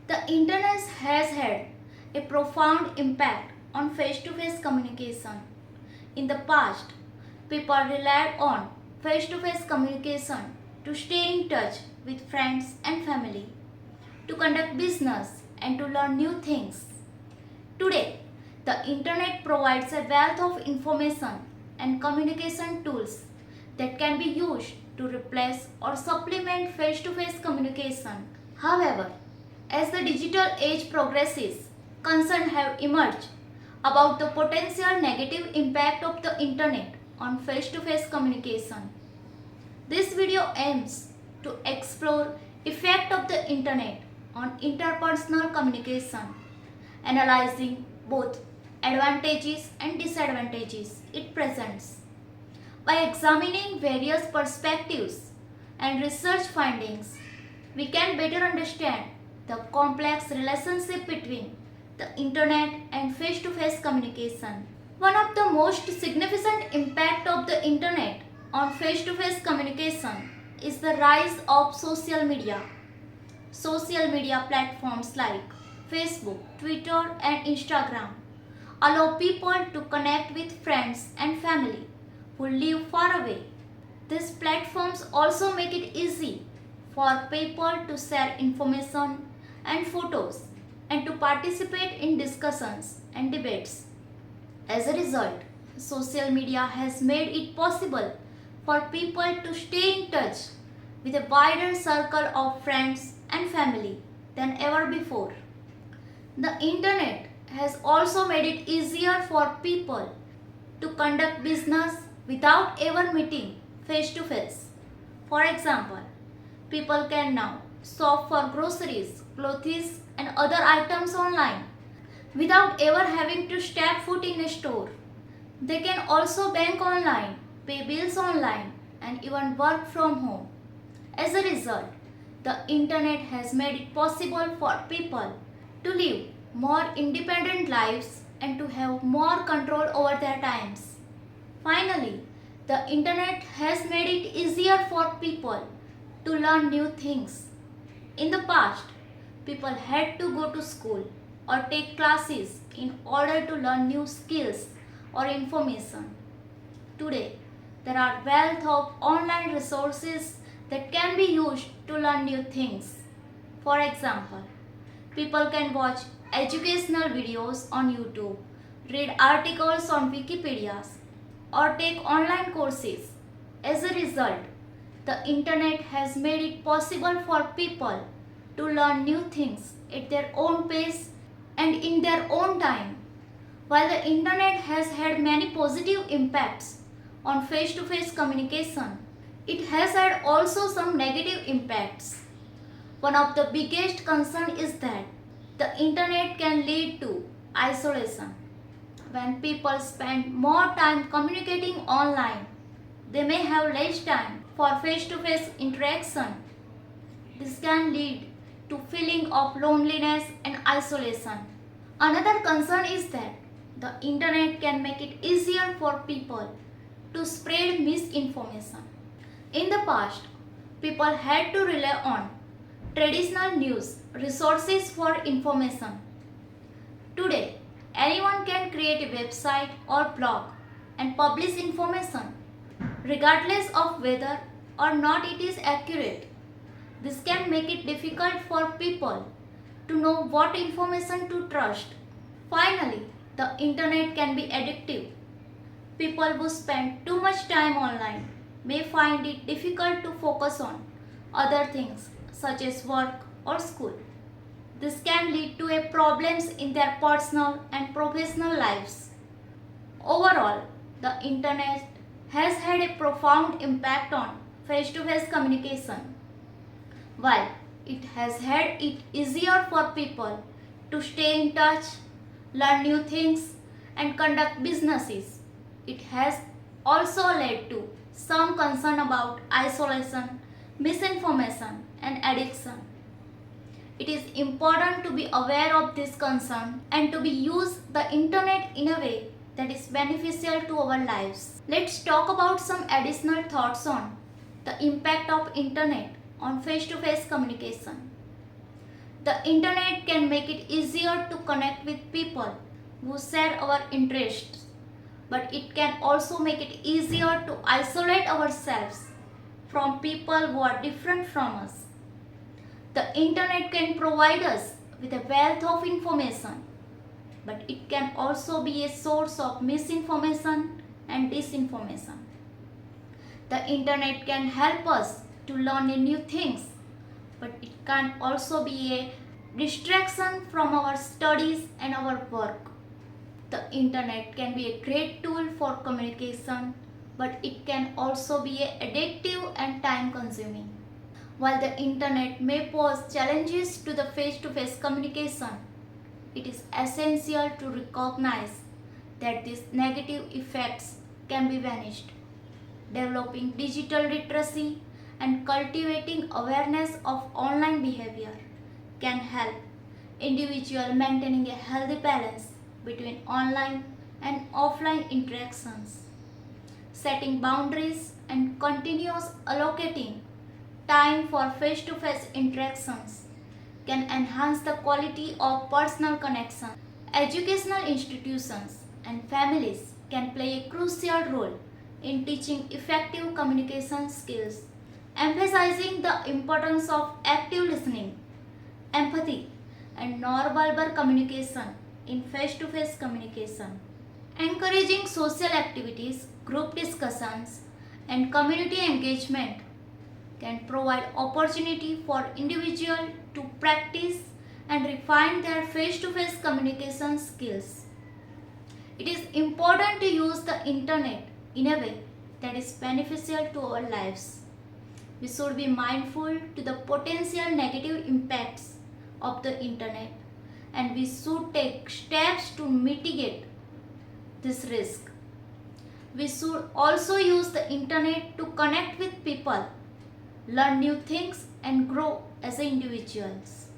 The internet has had a profound impact on face-to-face communication. In the past, people relied on face-to-face communication to stay in touch with friends and family, to conduct business, and to learn new things. Today, the internet provides a wealth of information and communication tools that can be used to replace or supplement face-to-face communication. However, as the digital age progresses, concerns have emerged about the potential negative impact of the internet on face-to-face communication. This video aims to explore effect of the internet on interpersonal communication, analyzing both advantages and disadvantages it presents. By examining various perspectives and research findings, we can better understand the complex relationship between the internet and face-to-face communication. One of the most significant impact of the internet on face-to-face communication is the rise of social media. Social media platforms like Facebook, Twitter, and Instagram allow people to connect with friends and family who live far away. These platforms also make it easy for people to share information and photos and to participate in discussions and debates. As a result, social media has made it possible for people to stay in touch with a wider circle of friends and family than ever before. The internet has also made it easier for people to conduct business without ever meeting face to face. For example, people can now shop for groceries, clothes, and other items online without ever having to step foot in a store. They can also bank online, pay bills online, and even work from home. As a result, the internet has made it possible for people to live more independent lives and to have more control over their times. Finally, the internet has made it easier for people to learn new things. In the past, people had to go to school or take classes in order to learn new skills or information. Today, there are wealth of online resources that can be used to learn new things. For example, people can watch educational videos on YouTube, read articles on Wikipedia, or take online courses. As a result, the internet has made it possible for people to learn new things at their own pace and in their own time. While the internet has had many positive impacts on face-to-face communication, it has had also some negative impacts. One of the biggest concerns is that the internet can lead to isolation. When people spend more time communicating online, they may have less time for face-to-face interaction. This can lead to feeling of loneliness and isolation. Another concern is that the internet can make it easier for people to spread misinformation. In the past, people had to rely on traditional news resources for information. Today, anyone can create a website or blog and publish information, regardless of whether or not it is accurate. This can make it difficult for people to know what information to trust. Finally, the internet can be addictive. People who spend too much time online may find it difficult to focus on other things such as work or school. This can lead to problems in their personal and professional lives. Overall, the internet has had a profound impact on face-to-face communication. While it has had it easier for people to stay in touch, learn new things, and conduct businesses, it has also led to some concern about isolation, misinformation, and addiction. It is important to be aware of this concern and to be use the internet in a way that is beneficial to our lives. Let's talk about some additional thoughts on the impact of internet on face-to-face communication. The internet can make it easier to connect with people who share our interests, but it can also make it easier to isolate ourselves from people who are different from us. The internet can provide us with a wealth of information, but it can also be a source of misinformation and disinformation. The internet can help us to learn new things, but it can also be a distraction from our studies and our work. The internet can be a great tool for communication, but it can also be addictive and time consuming. While the internet may pose challenges to the face to face communication, it is essential to recognize that these negative effects can be managed. Developing digital literacy and cultivating awareness of online behavior can help individuals maintaining a healthy balance between online and offline interactions. Setting boundaries and continuous allocating time for face-to-face interactions can enhance the quality of personal connection. Educational institutions and families can play a crucial role in teaching effective communication skills, emphasizing the importance of active listening, empathy, and non-verbal communication in face-to-face communication. Encouraging social activities, group discussions, and community engagement can provide opportunity for individuals to practice and refine their face-to-face communication skills. It is important to use the internet in a way that is beneficial to our lives. We should be mindful to the potential negative impacts of the internet, and we should take steps to mitigate this risk. We should also use the internet to connect with people, learn new things, and grow as individuals.